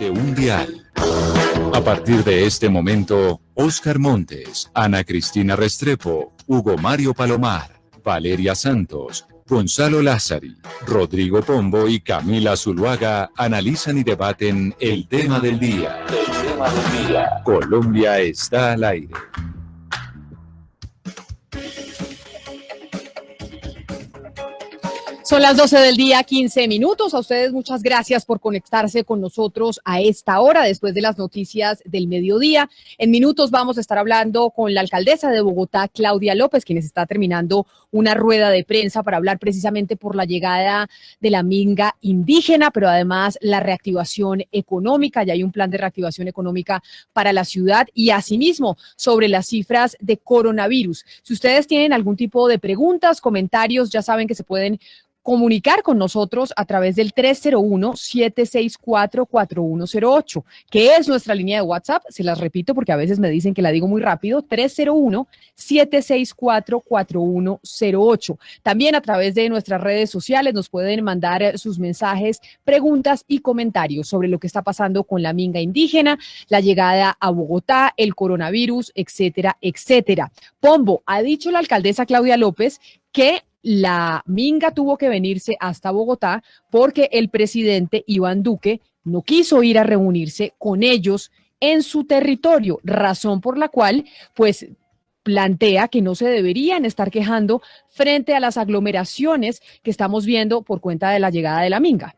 de un dial. A partir de este momento, Óscar Montes, Ana Cristina Restrepo, Hugo Mario Palomar, Valeria Santos, Gonzalo Lázari, Rodrigo Pombo y Camila Zuluaga analizan y debaten el tema del día. Colombia está al aire. Son las 12 del día, 15 minutos. A ustedes muchas gracias por conectarse con nosotros a esta hora, después de las noticias del mediodía. En minutos vamos a estar hablando con la alcaldesa de Bogotá, Claudia López, quien está terminando una rueda de prensa para hablar precisamente por la llegada de la minga indígena, pero además la reactivación económica. Ya hay un plan de reactivación económica para la ciudad y asimismo sobre las cifras de coronavirus. Si ustedes tienen algún tipo de preguntas, comentarios, ya saben que se pueden comunicar con nosotros a través del 301-764-4108, que es nuestra línea de WhatsApp. Se las repito porque a veces me dicen que la digo muy rápido, 301-764-4108. También a través de nuestras redes sociales nos pueden mandar sus mensajes, preguntas y comentarios sobre lo que está pasando con la minga indígena, la llegada a Bogotá, el coronavirus, etcétera, etcétera. Pombo, ha dicho la alcaldesa Claudia López que la minga tuvo que venirse hasta Bogotá porque el presidente Iván Duque no quiso ir a reunirse con ellos en su territorio, razón por la cual, pues, plantea que no se deberían estar quejando frente a las aglomeraciones que estamos viendo por cuenta de la llegada de la minga.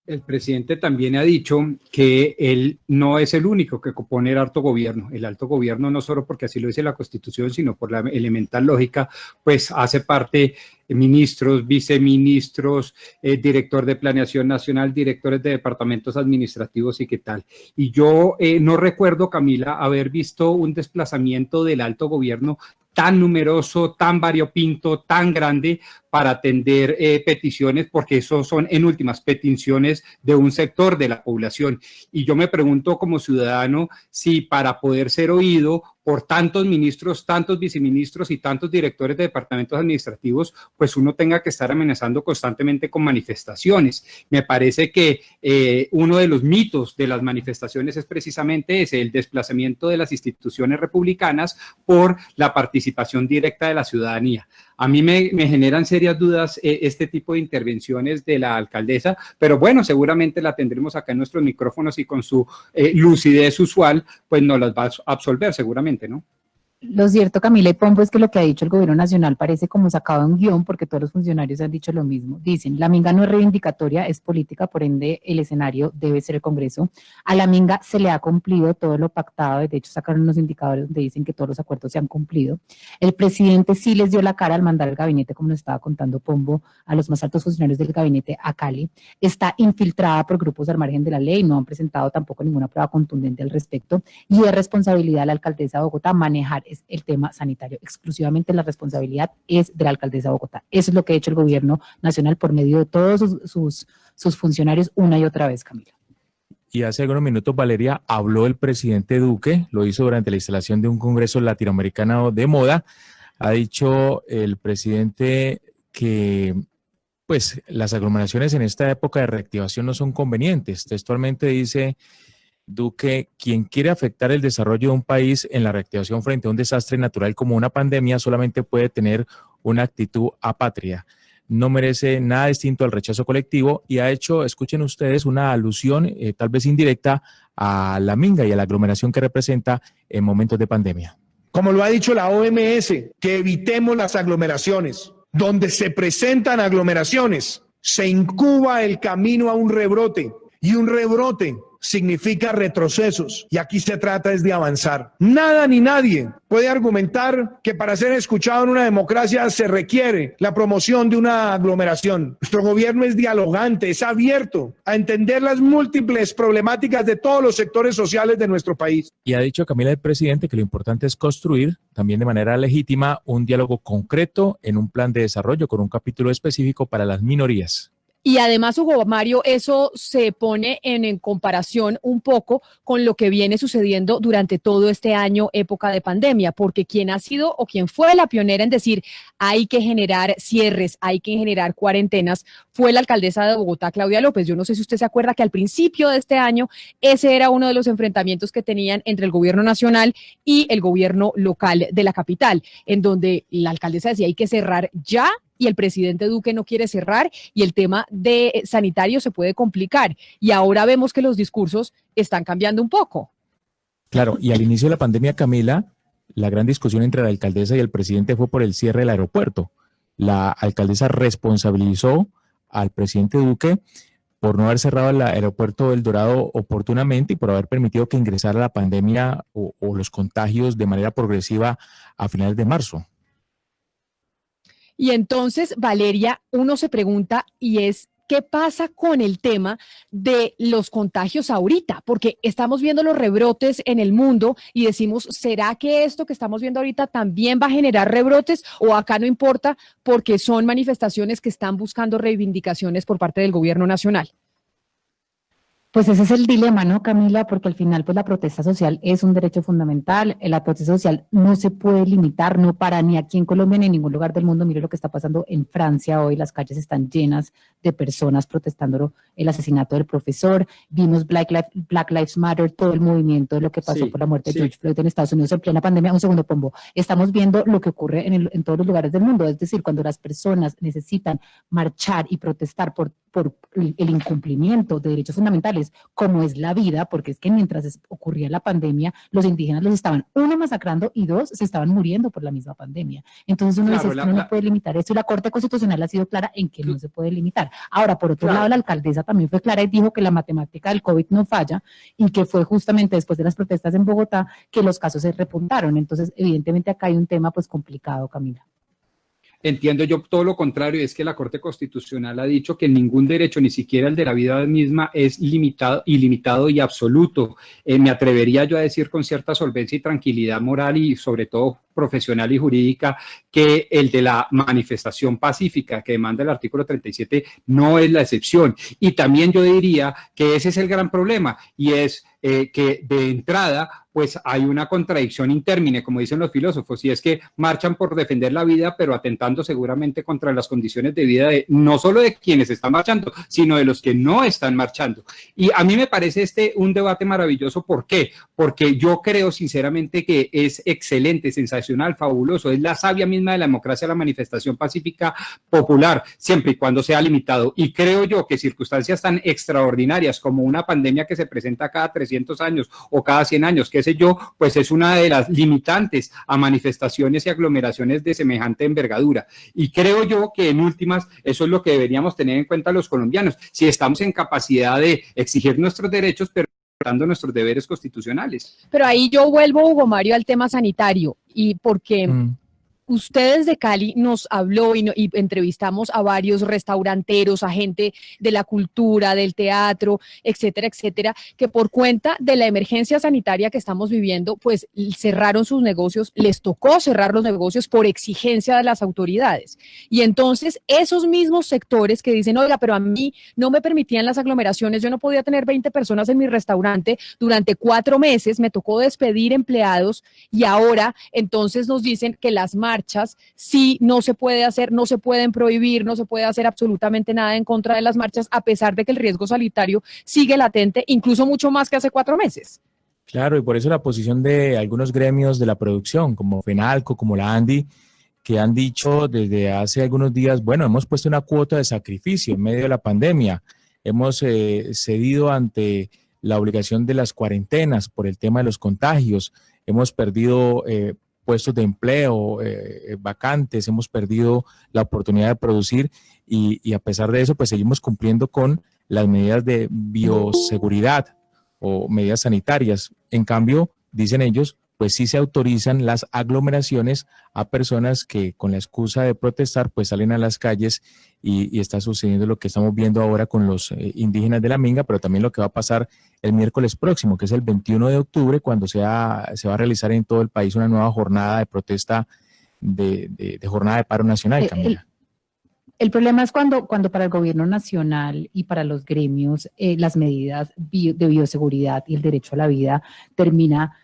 El presidente también ha dicho que él no es el único que compone el alto gobierno. El alto gobierno no solo porque así lo dice la Constitución, sino por la elemental lógica, pues hace parte ministros, viceministros, director de Planeación Nacional, directores de departamentos administrativos y qué tal. Y yo no recuerdo, Camila, haber visto un desplazamiento del alto gobierno tan numeroso, tan variopinto, tan grande para atender peticiones, porque eso son en últimas peticiones de un sector de la población. Y yo me pregunto como ciudadano si para poder ser oído por tantos ministros, tantos viceministros y tantos directores de departamentos administrativos, pues uno tenga que estar amenazando constantemente con manifestaciones. Me parece que uno de los mitos de las manifestaciones es precisamente ese, el desplazamiento de las instituciones republicanas por la participación directa de la ciudadanía. A mí me generan serias dudas este tipo de intervenciones de la alcaldesa, pero bueno, seguramente la tendremos acá en nuestros micrófonos y con su lucidez usual, pues nos las va a absolver seguramente, ¿no? Lo cierto, Camila y Pombo, es que lo que ha dicho el gobierno nacional parece como sacado de un guión, porque todos los funcionarios han dicho lo mismo. Dicen, la minga no es reivindicatoria, es política, por ende el escenario debe ser el Congreso. A la minga se le ha cumplido todo lo pactado, de hecho sacaron unos indicadores donde dicen que todos los acuerdos se han cumplido. El presidente sí les dio la cara al mandar al gabinete, como nos estaba contando Pombo, a los más altos funcionarios del gabinete a Cali. Está infiltrada por grupos al margen de la ley, no han presentado tampoco ninguna prueba contundente al respecto, y es responsabilidad de la alcaldesa de Bogotá manejar el tema sanitario. Exclusivamente la responsabilidad es de la alcaldesa de Bogotá. Eso es lo que ha hecho el gobierno nacional por medio de todos sus funcionarios una y otra vez, Camila. Y hace algunos minutos, Valeria, habló el presidente Duque, lo hizo durante la instalación de un congreso latinoamericano de moda. Ha dicho el presidente que pues las aglomeraciones en esta época de reactivación no son convenientes. Textualmente dice Duque, quien quiere afectar el desarrollo de un país en la reactivación frente a un desastre natural como una pandemia solamente puede tener una actitud apátrida. No merece nada distinto al rechazo colectivo y ha hecho, escuchen ustedes, una alusión tal vez indirecta a la minga y a la aglomeración que representa en momentos de pandemia. Como lo ha dicho la OMS, que evitemos las aglomeraciones. Donde se presentan aglomeraciones, se incuba el camino a un rebrote y un rebrote significa retrocesos y aquí se trata es de avanzar. Nada ni nadie puede argumentar que para ser escuchado en una democracia se requiere la promoción de una aglomeración. Nuestro gobierno es dialogante, es abierto a entender las múltiples problemáticas de todos los sectores sociales de nuestro país. Y ha dicho Camila el presidente que lo importante es construir también de manera legítima un diálogo concreto en un plan de desarrollo con un capítulo específico para las minorías. Y además, Hugo Mario, eso se pone en comparación un poco con lo que viene sucediendo durante todo este año, época de pandemia, porque quien ha sido o quien fue la pionera en decir hay que generar cierres, hay que generar cuarentenas, fue la alcaldesa de Bogotá, Claudia López. Yo no sé si usted se acuerda que al principio de este año ese era uno de los enfrentamientos que tenían entre el gobierno nacional y el gobierno local de la capital, en donde la alcaldesa decía hay que cerrar ya, y el presidente Duque no quiere cerrar y el tema de sanitario se puede complicar. Y ahora vemos que los discursos están cambiando un poco. Claro, y al inicio de la pandemia, Camila, la gran discusión entre la alcaldesa y el presidente fue por el cierre del aeropuerto. La alcaldesa responsabilizó al presidente Duque por no haber cerrado el aeropuerto del Dorado oportunamente y por haber permitido que ingresara la pandemia o los contagios de manera progresiva a finales de marzo. Y entonces, Valeria, uno se pregunta y es, ¿qué pasa con el tema de los contagios ahorita? Porque estamos viendo los rebrotes en el mundo y decimos, ¿será que esto que estamos viendo ahorita también va a generar rebrotes o acá no importa porque son manifestaciones que están buscando reivindicaciones por parte del gobierno nacional? Pues ese es el dilema, ¿no, Camila? Porque al final, pues la protesta social es un derecho fundamental. La protesta social no se puede limitar, no para ni aquí en Colombia ni en ningún lugar del mundo. Mire lo que está pasando en Francia hoy. Las calles están llenas de personas protestando el asesinato del profesor. Vimos Black Lives Matter, todo el movimiento de lo que pasó por la muerte de George Floyd en Estados Unidos en plena pandemia. Un segundo, Pombo. Estamos viendo lo que ocurre en todos los lugares del mundo. Es decir, cuando las personas necesitan marchar y protestar por el incumplimiento de derechos fundamentales, como es la vida, porque es que mientras ocurría la pandemia, los indígenas los estaban, uno, masacrando y dos, se estaban muriendo por la misma pandemia. Entonces uno dice, uno no puede limitar eso y la Corte Constitucional ha sido clara en que no se puede limitar. Ahora, por otro lado, la alcaldesa también fue clara y dijo que la matemática del COVID no falla y que fue justamente después de las protestas en Bogotá que los casos se repuntaron. Entonces, evidentemente acá hay un tema pues complicado, Camila. Entiendo yo todo lo contrario, es que la Corte Constitucional ha dicho que ningún derecho, ni siquiera el de la vida misma, es ilimitado y absoluto. Me atrevería yo a decir con cierta solvencia y tranquilidad moral y sobre todo profesional y jurídica que el de la manifestación pacífica que demanda el artículo 37 no es la excepción. Y también yo diría que ese es el gran problema y es que de entrada pues hay una contradicción intérmine, como dicen los filósofos, y es que marchan por defender la vida, pero atentando seguramente contra las condiciones de vida de no solo de quienes están marchando, sino de los que no están marchando. Y a mí me parece un debate maravilloso. ¿Por qué? Porque yo creo sinceramente que es excelente, sensacional, fabuloso, es la savia misma de la democracia, la manifestación pacífica popular, siempre y cuando sea limitado. Y creo yo que circunstancias tan extraordinarias como una pandemia que se presenta cada 300 años o cada 100 años, qué sé yo, pues es una de las limitantes a manifestaciones y aglomeraciones de semejante envergadura. Y creo yo que en últimas eso es lo que deberíamos tener en cuenta los colombianos, si estamos en capacidad de exigir nuestros derechos, pero respetando nuestros deberes constitucionales. Pero ahí yo vuelvo, Hugo Mario, al tema sanitario, y porque ustedes de Cali nos habló y entrevistamos a varios restauranteros, a gente de la cultura, del teatro, etcétera, etcétera, que por cuenta de la emergencia sanitaria que estamos viviendo, pues cerraron sus negocios, les tocó cerrar los negocios por exigencia de las autoridades. Y entonces esos mismos sectores que dicen, oiga, pero a mí no me permitían las aglomeraciones, yo no podía tener 20 personas en mi restaurante durante 4 meses, me tocó despedir empleados y ahora entonces nos dicen que las marchas sí no se puede hacer, no se pueden prohibir, no se puede hacer absolutamente nada en contra de las marchas, a pesar de que el riesgo sanitario sigue latente, incluso mucho más que hace 4 meses. Claro, y por eso la posición de algunos gremios de la producción, como FENALCO, como la ANDI, que han dicho desde hace algunos días, bueno, hemos puesto una cuota de sacrificio en medio de la pandemia, hemos cedido ante la obligación de las cuarentenas por el tema de los contagios, hemos perdido puestos de empleo, vacantes, hemos perdido la oportunidad de producir y a pesar de eso, pues seguimos cumpliendo con las medidas de bioseguridad o medidas sanitarias. En cambio, dicen ellos, pues sí se autorizan las aglomeraciones a personas que con la excusa de protestar, pues salen a las calles y está sucediendo lo que estamos viendo ahora con los indígenas de la Minga, pero también lo que va a pasar el miércoles próximo, que es el 21 de octubre, cuando se va a realizar en todo el país una nueva jornada de protesta, de jornada de paro nacional, Camila. El problema es cuando para el gobierno nacional y para los gremios las medidas de bioseguridad y el derecho a la vida termina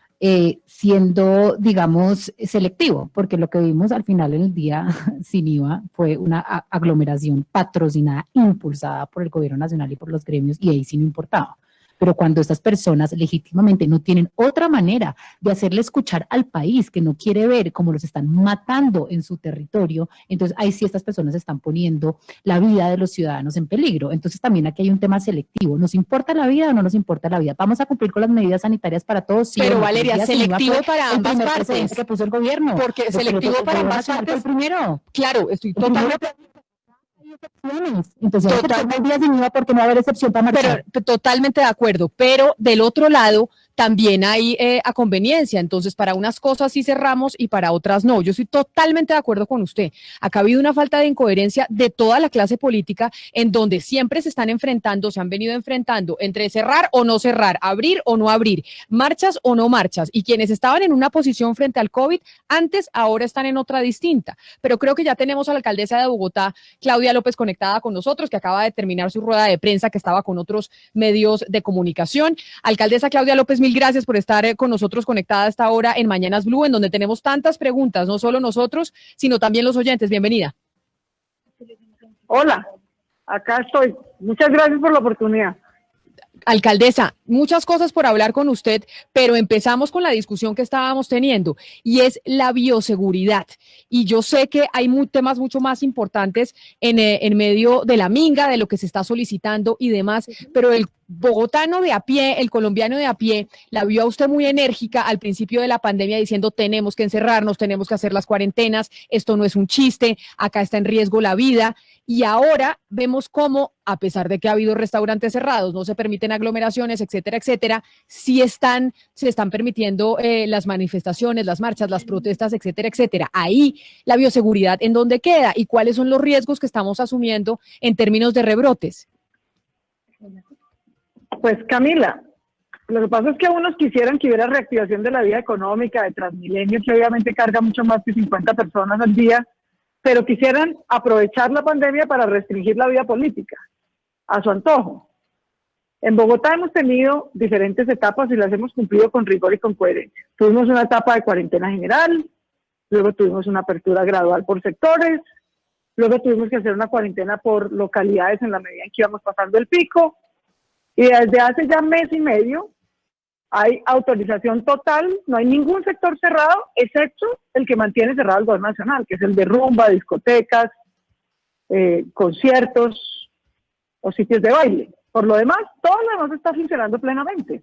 siendo, digamos, selectivo, porque lo que vimos al final del día sin IVA fue una aglomeración patrocinada, impulsada por el gobierno nacional y por los gremios, y ahí sí no importaba. Pero cuando estas personas legítimamente no tienen otra manera de hacerle escuchar al país que no quiere ver cómo los están matando en su territorio, entonces ahí sí estas personas están poniendo la vida de los ciudadanos en peligro. Entonces también aquí hay un tema selectivo. ¿Nos importa la vida o no nos importa la vida? ¿Vamos a cumplir con las medidas sanitarias para todos? Sí, pero Valeria, selectivo para ambas partes. Que puso el gobierno. Porque selectivo para ambas partes. El primero. Claro, estoy totalmente... Entonces, el día sin IVA porque no va a haber excepción para marchar. Pero totalmente de acuerdo, pero del otro lado también hay a conveniencia, entonces para unas cosas sí cerramos y para otras no. Yo estoy totalmente de acuerdo con usted. Acá ha habido una falta de incoherencia de toda la clase política en donde siempre se están enfrentando, se han venido enfrentando entre cerrar o no cerrar, abrir o no abrir, marchas o no marchas, y quienes estaban en una posición frente al COVID antes, ahora están en otra distinta. Pero creo que ya tenemos a la alcaldesa de Bogotá, Claudia López, conectada con nosotros, que acaba de terminar su rueda de prensa, que estaba con otros medios de comunicación. Alcaldesa Claudia López, mil gracias por estar con nosotros conectada a esta hora en Mañanas Blue, en donde tenemos tantas preguntas, no solo nosotros, sino también los oyentes. Bienvenida. Hola, acá estoy. Muchas gracias por la oportunidad. Alcaldesa, muchas cosas por hablar con usted, pero empezamos con la discusión que estábamos teniendo y es la bioseguridad. Y yo sé que hay temas mucho más importantes en medio de la minga, de lo que se está solicitando y demás, pero el bogotano de a pie, el colombiano de a pie, la vio a usted muy enérgica al principio de la pandemia diciendo tenemos que encerrarnos, tenemos que hacer las cuarentenas, esto no es un chiste, acá está en riesgo la vida. Y ahora vemos cómo, a pesar de que ha habido restaurantes cerrados, no se permiten aglomeraciones, etcétera, etcétera, sí se están permitiendo las manifestaciones, las marchas, las protestas, etcétera, etcétera. Ahí la bioseguridad, ¿en dónde queda? ¿Y cuáles son los riesgos que estamos asumiendo en términos de rebrotes? Pues Camila, lo que pasa es que unos quisieran que hubiera reactivación de la vida económica de Transmilenio, que obviamente carga mucho más que 50 personas al día, pero quisieran aprovechar la pandemia para restringir la vida política, a su antojo. En Bogotá hemos tenido diferentes etapas y las hemos cumplido con rigor y con coherencia. Tuvimos una etapa de cuarentena general, luego tuvimos una apertura gradual por sectores, luego tuvimos que hacer una cuarentena por localidades en la medida en que íbamos pasando el pico, y desde hace ya mes y medio hay autorización total, no hay ningún sector cerrado, excepto el que mantiene cerrado el gobierno nacional, que es el de rumba, discotecas, conciertos o sitios de baile. Por lo demás, todo lo demás está funcionando plenamente.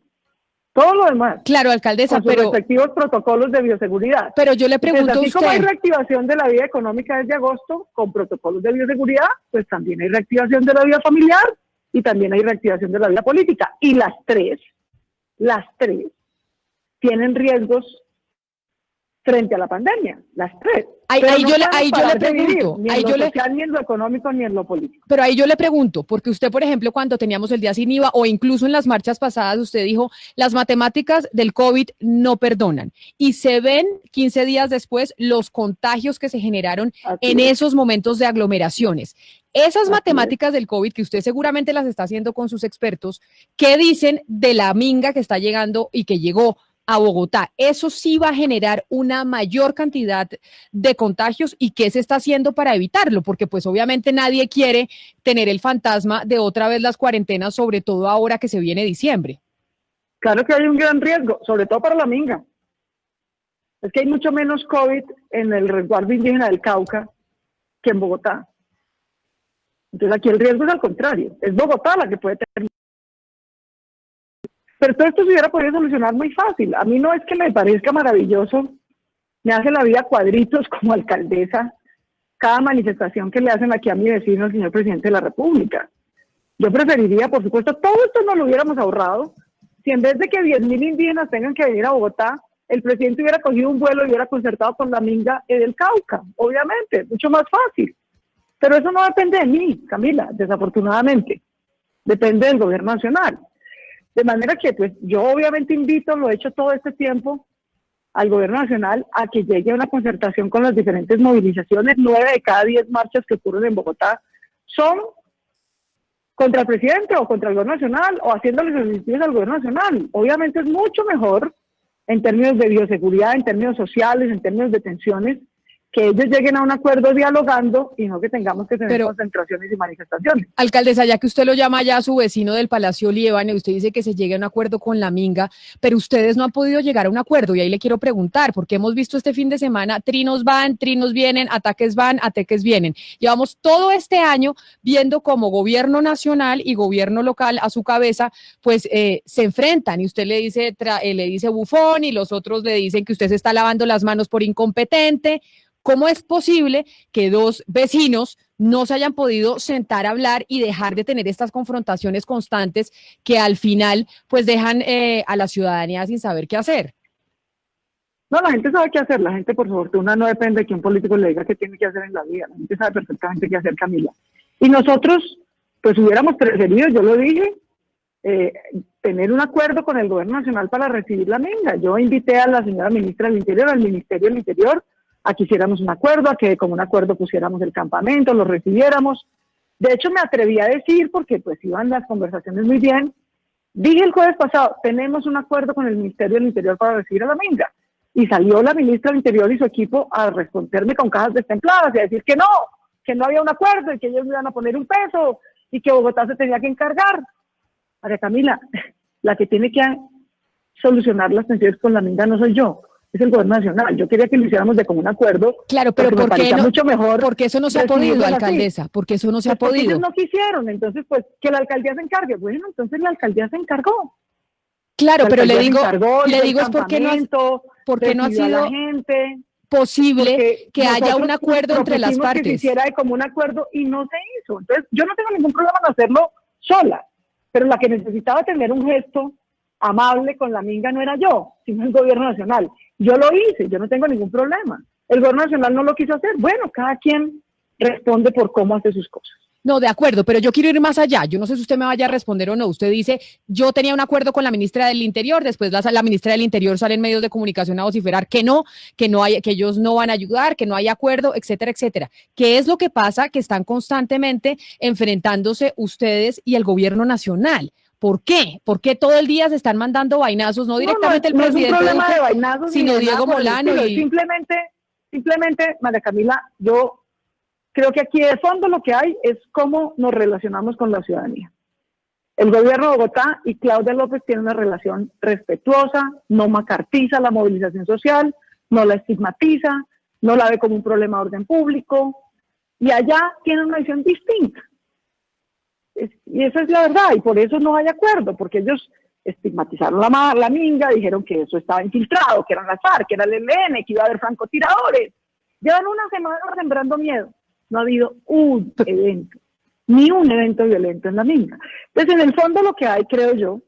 Todo lo demás. Claro, alcaldesa, con sus respectivos protocolos de bioseguridad. Pero yo le pregunto a usted. Así como hay reactivación de la vida económica desde agosto, con protocolos de bioseguridad, pues también hay reactivación de la vida familiar y también hay reactivación de la vida política. Y las tres tienen riesgos frente a la pandemia, las tres. Ahí yo le pregunto, ni en lo social, ni en lo económico, ni en lo político. Pero ahí yo le pregunto, porque usted, por ejemplo, cuando teníamos el día sin IVA o incluso en las marchas pasadas, usted dijo, las matemáticas del COVID no perdonan. Y se ven 15 días después los contagios que se generaron en esos momentos de aglomeraciones. Esas matemáticas del COVID, que usted seguramente las está haciendo con sus expertos, ¿qué dicen de la minga que está llegando y que llegó a Bogotá? Eso sí va a generar una mayor cantidad de contagios, y qué se está haciendo para evitarlo, porque pues obviamente nadie quiere tener el fantasma de otra vez las cuarentenas, sobre todo ahora que se viene diciembre. Claro que hay un gran riesgo, sobre todo para la minga. Es que hay mucho menos COVID en el resguardo indígena del Cauca que en Bogotá. Entonces aquí el riesgo es al contrario, es Bogotá la que puede tener. Pero todo esto se hubiera podido solucionar muy fácil. A mí no es que me parezca maravilloso, me hace la vida cuadritos como alcaldesa cada manifestación que le hacen aquí a mi vecino, el señor presidente de la República. Yo preferiría, por supuesto, todo esto no lo hubiéramos ahorrado si en vez de que 10.000 indígenas tengan que venir a Bogotá, el presidente hubiera cogido un vuelo y hubiera concertado con la minga del Cauca, obviamente, mucho más fácil. Pero eso no depende de mí, Camila, desafortunadamente. Depende del gobierno nacional. De manera que pues yo obviamente invito, lo he hecho todo este tiempo, al gobierno nacional a que llegue a una concertación con las diferentes movilizaciones. 9 de cada 10 marchas que ocurren en Bogotá son contra el presidente o contra el gobierno nacional o haciéndole solicitudes al gobierno nacional. Obviamente es mucho mejor en términos de bioseguridad, en términos sociales, en términos de tensiones, que ellos lleguen a un acuerdo dialogando y no que tengamos que tener concentraciones y manifestaciones. Alcaldesa, ya que usted lo llama ya a su vecino del Palacio Liébane, usted dice que se llegue a un acuerdo con la Minga, pero ustedes no han podido llegar a un acuerdo y ahí le quiero preguntar, porque hemos visto este fin de semana trinos van, trinos vienen, ataques van, ataques vienen. Llevamos todo este año viendo cómo gobierno nacional y gobierno local a su cabeza pues se enfrentan y usted le dice bufón y los otros le dicen que usted se está lavando las manos por incompetente. ¿Cómo es posible que dos vecinos no se hayan podido sentar a hablar y dejar de tener estas confrontaciones constantes que al final pues dejan a la ciudadanía sin saber qué hacer? No, la gente sabe qué hacer. La gente, por fortuna, no depende de quién político le diga qué tiene que hacer en la vida. La gente sabe perfectamente qué hacer, Camila. Y nosotros, pues hubiéramos preferido, yo lo dije, tener un acuerdo con el gobierno nacional para recibir la Minga. Yo invité a la señora ministra del Interior, al Ministerio del Interior, a que hiciéramos un acuerdo, a que como un acuerdo pusiéramos el campamento, lo recibiéramos. De hecho, me atreví a decir, porque pues iban las conversaciones muy bien, dije el jueves pasado, tenemos un acuerdo con el Ministerio del Interior para recibir a la Minga. Y salió la ministra del Interior y su equipo a responderme con cajas destempladas y a decir que no había un acuerdo y que ellos me iban a poner un peso y que Bogotá se tenía que encargar. María Camila, la que tiene que solucionar las tensiones con la Minga no soy yo, es el gobierno nacional. Yo quería que lo hiciéramos de común acuerdo. Claro, pero ¿por qué no? Mucho mejor. Porque eso no se ha podido, alcaldesa. Porque eso no se ha podido. Ellos no quisieron, entonces pues que la alcaldía se encargue. Bueno, entonces la alcaldía se encargó. Claro, pero le digo es porque no ha sido la gente, posible que haya un acuerdo entre las partes. Que se hiciera de común acuerdo y no se hizo. Entonces yo no tengo ningún problema en hacerlo sola, pero la que necesitaba tener un gesto amable con la Minga no era yo, sino el gobierno nacional. Yo lo hice, yo no tengo ningún problema. El gobierno nacional no lo quiso hacer. Bueno, cada quien responde por cómo hace sus cosas. No, de acuerdo, pero yo quiero ir más allá. Yo no sé si usted me vaya a responder o no. Usted dice, yo tenía un acuerdo con la ministra del Interior, después la ministra del Interior sale en medios de comunicación a vociferar que ellos no van a ayudar, que no hay acuerdo, etcétera, etcétera. ¿Qué es lo que pasa? Que están constantemente enfrentándose ustedes y el gobierno nacional. ¿Por qué? ¿Por qué todo el día se están mandando vainazos? No directamente el presidente, no es un problema de vainazos, sino Diego Molano. Simplemente, María Camila, yo creo que aquí de fondo lo que hay es cómo nos relacionamos con la ciudadanía. El gobierno de Bogotá y Claudia López tienen una relación respetuosa, no macartiza la movilización social, no la estigmatiza, no la ve como un problema de orden público, y allá tienen una visión distinta. Y esa es la verdad, y por eso no hay acuerdo, porque ellos estigmatizaron la Minga, dijeron que eso estaba infiltrado, que eran las FARC, que era el ELN, que iba a haber francotiradores. Llevan una semana sembrando miedo. No ha habido un evento, ni un evento violento en la Minga. Entonces, en el fondo lo que hay, creo yo,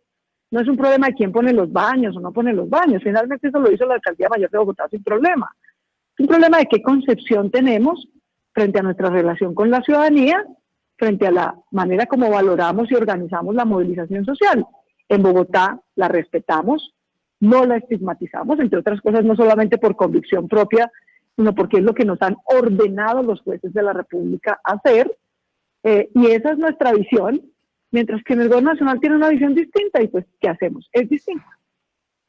no es un problema de quién pone los baños o no pone los baños. Finalmente eso lo hizo la Alcaldía Mayor de Bogotá sin problema. Es un problema de qué concepción tenemos frente a nuestra relación con la ciudadanía, frente a la manera como valoramos y organizamos la movilización social. En Bogotá la respetamos, no la estigmatizamos, entre otras cosas, no solamente por convicción propia, sino porque es lo que nos han ordenado los jueces de la República hacer, y esa es nuestra visión, mientras que en el gobierno nacional tiene una visión distinta, y pues, ¿qué hacemos? Es distinta.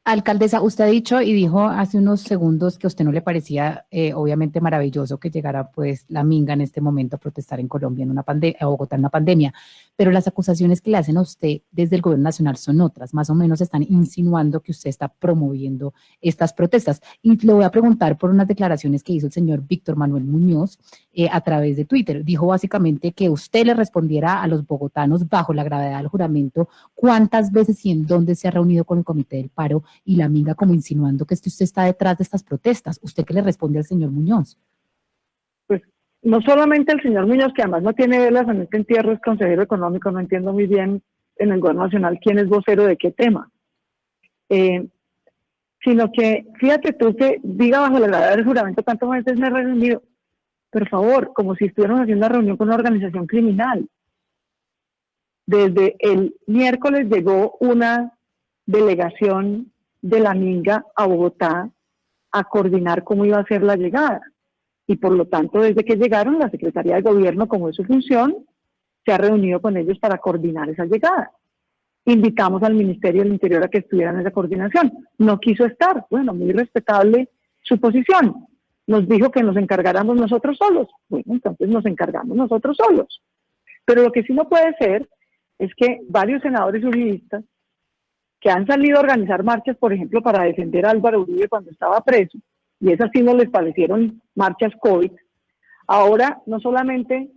Alcaldesa, usted ha dicho y dijo hace unos segundos que a usted no le parecía obviamente maravilloso que llegara pues la Minga en este momento a protestar en Colombia en una pandemia, a Bogotá en una pandemia, pero las acusaciones que le hacen a usted desde el gobierno nacional son otras, más o menos están insinuando que usted está promoviendo estas protestas. Y le voy a preguntar por unas declaraciones que hizo el señor Víctor Manuel Muñoz a través de Twitter. Dijo básicamente que usted le respondiera a los bogotanos bajo la gravedad del juramento cuántas veces y en dónde se ha reunido con el Comité del Paro y la Minga, como insinuando que usted está detrás de estas protestas. ¿Usted qué le responde al señor Muñoz? Pues no solamente el señor Muñoz, que además no tiene velas en este entierro, es consejero económico, no entiendo muy bien en el gobierno nacional quién es vocero de qué tema. Sino que, fíjate tú que diga bajo la gravedad del juramento cuántas veces me he reunido. Por favor, como si estuviéramos haciendo una reunión con una organización criminal. Desde el miércoles llegó una delegación de la Minga a Bogotá a coordinar cómo iba a ser la llegada. Y por lo tanto, desde que llegaron, la Secretaría de Gobierno, como es su función, se ha reunido con ellos para coordinar esa llegada. Invitamos al Ministerio del Interior a que estuviera en esa coordinación. No quiso estar. Bueno, muy respetable su posición. Nos dijo que nos encargáramos nosotros solos. Bueno, entonces nos encargamos nosotros solos. Pero lo que sí no puede ser es que varios senadores uribistas que han salido a organizar marchas, por ejemplo, para defender a Álvaro Uribe cuando estaba preso, y esas sí no les parecieron marchas COVID, ahora no solamente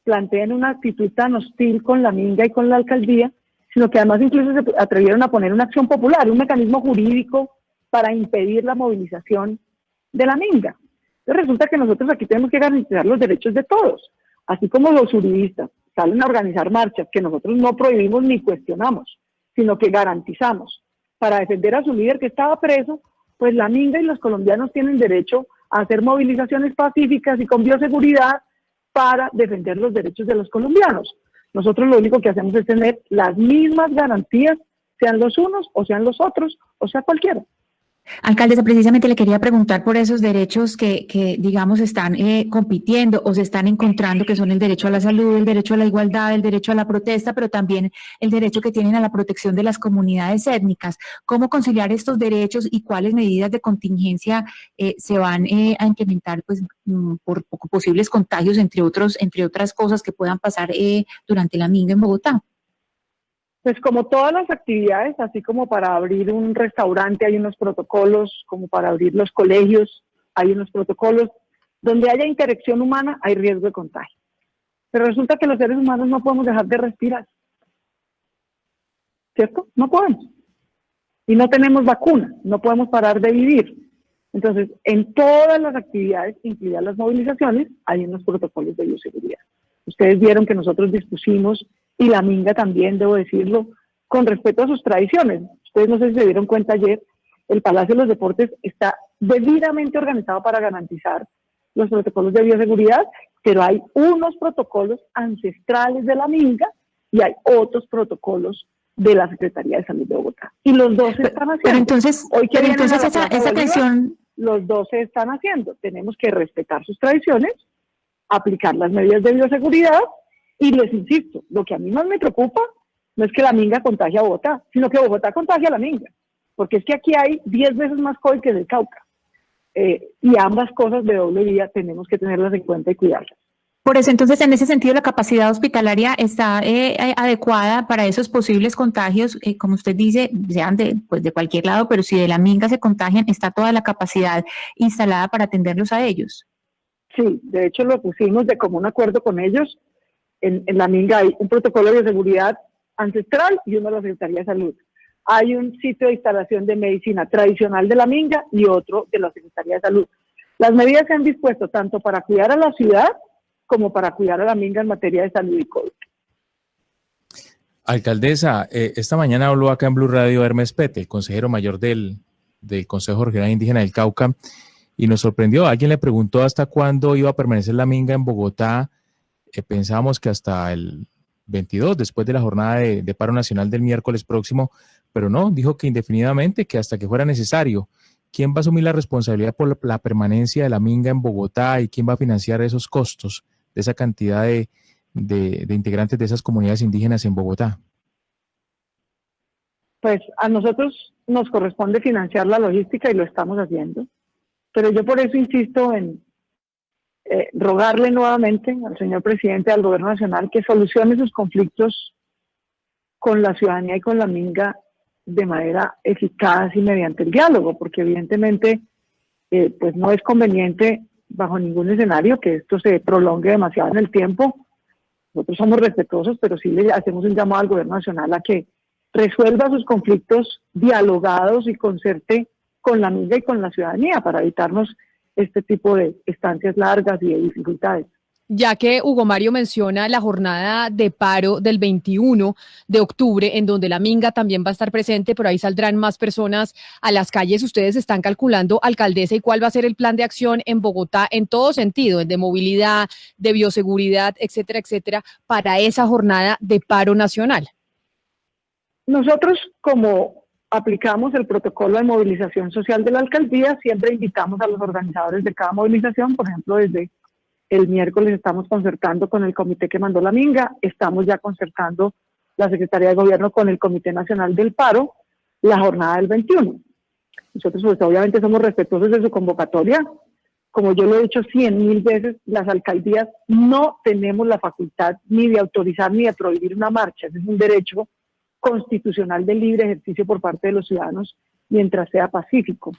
plantean una actitud tan hostil con la Minga y con la alcaldía, sino que además incluso se atrevieron a poner una acción popular, un mecanismo jurídico para impedir la movilización de la Minga. Entonces resulta que nosotros aquí tenemos que garantizar los derechos de todos, así como los uribistas salen a organizar marchas que nosotros no prohibimos ni cuestionamos, sino que garantizamos para defender a su líder que estaba preso, pues la Minga y los colombianos tienen derecho a hacer movilizaciones pacíficas y con bioseguridad para defender los derechos de los colombianos. Nosotros lo único que hacemos es tener las mismas garantías, sean los unos o sean los otros, o sea cualquiera. Alcaldesa, precisamente le quería preguntar por esos derechos que digamos, están compitiendo o se están encontrando, que son el derecho a la salud, el derecho a la igualdad, el derecho a la protesta, pero también el derecho que tienen a la protección de las comunidades étnicas. ¿Cómo conciliar estos derechos y cuáles medidas de contingencia se van a implementar, pues, por posibles contagios, entre otras cosas que puedan pasar durante la Minga en Bogotá? Pues como todas las actividades, así como para abrir un restaurante hay unos protocolos, como para abrir los colegios hay unos protocolos, donde haya interacción humana hay riesgo de contagio. Pero resulta que los seres humanos no podemos dejar de respirar, ¿cierto? No podemos. Y no tenemos vacuna, no podemos parar de vivir. Entonces, en todas las actividades, incluidas las movilizaciones, hay unos protocolos de bioseguridad. Ustedes vieron que nosotros dispusimos, y la Minga también, debo decirlo, con respeto a sus tradiciones. Ustedes no sé si se dieron cuenta ayer, el Palacio de los Deportes está debidamente organizado para garantizar los protocolos de bioseguridad, pero hay unos protocolos ancestrales de la Minga y hay otros protocolos de la Secretaría de Salud de Bogotá. Y los dos se están haciendo. Pero entonces, hoy que esa atención... Los dos se están haciendo. Tenemos que respetar sus tradiciones, aplicar las medidas de bioseguridad. Y les insisto, lo que a mí más me preocupa no es que la Minga contagie a Bogotá, sino que Bogotá contagie a la Minga, porque es que aquí hay 10 veces más COVID que en el Cauca. Y ambas cosas de doble vía tenemos que tenerlas en cuenta y cuidarlas. Por eso, entonces, en ese sentido, la capacidad hospitalaria está adecuada para esos posibles contagios, como usted dice, sean de cualquier lado, pero si de la Minga se contagian, ¿está toda la capacidad instalada para atenderlos a ellos? Sí, de hecho lo pusimos de común acuerdo con ellos. En la Minga hay un protocolo de seguridad ancestral y uno de la Secretaría de Salud. Hay un sitio de instalación de medicina tradicional de la Minga y otro de la Secretaría de Salud. Las medidas se han dispuesto tanto para cuidar a la ciudad como para cuidar a la Minga en materia de salud y COVID. Alcaldesa, esta mañana habló acá en Blue Radio Hermes Pete, el consejero mayor del Consejo Regional Indígena del Cauca, y nos sorprendió. Alguien le preguntó hasta cuándo iba a permanecer la Minga en Bogotá. Pensábamos que hasta el 22, después de la jornada de paro nacional del miércoles próximo, pero no, dijo que indefinidamente, que hasta que fuera necesario. ¿Quién va a asumir la responsabilidad por la permanencia de la Minga en Bogotá y quién va a financiar esos costos de esa cantidad de integrantes de esas comunidades indígenas en Bogotá? Pues a nosotros nos corresponde financiar la logística y lo estamos haciendo, pero yo por eso insisto en rogarle nuevamente al señor presidente, al gobierno nacional, que solucione sus conflictos con la ciudadanía y con la Minga de manera eficaz y mediante el diálogo, porque evidentemente pues no es conveniente bajo ningún escenario que esto se prolongue demasiado en el tiempo. Nosotros somos respetuosos, pero sí le hacemos un llamado al gobierno nacional a que resuelva sus conflictos dialogados y concerte con la Minga y con la ciudadanía para evitarnos este tipo de estancias largas y de dificultades. Ya que Hugo Mario menciona la jornada de paro del 21 de octubre, en donde la Minga también va a estar presente, pero ahí saldrán más personas a las calles. ¿Ustedes están calculando, alcaldesa, y cuál va a ser el plan de acción en Bogotá en todo sentido, de movilidad, de bioseguridad, etcétera, etcétera, para esa jornada de paro nacional? Nosotros, como aplicamos el protocolo de movilización social de la alcaldía. Siempre invitamos a los organizadores de cada movilización. Por ejemplo, desde el miércoles estamos concertando con el comité que mandó la minga, estamos ya concertando la Secretaría de Gobierno con el Comité Nacional del Paro, la jornada del 21. Nosotros pues, obviamente somos respetuosos de su convocatoria. Como yo lo he dicho 100.000 veces, las alcaldías no tenemos la facultad ni de autorizar ni de prohibir una marcha. Ese es un derecho constitucional de libre ejercicio por parte de los ciudadanos mientras sea pacífico.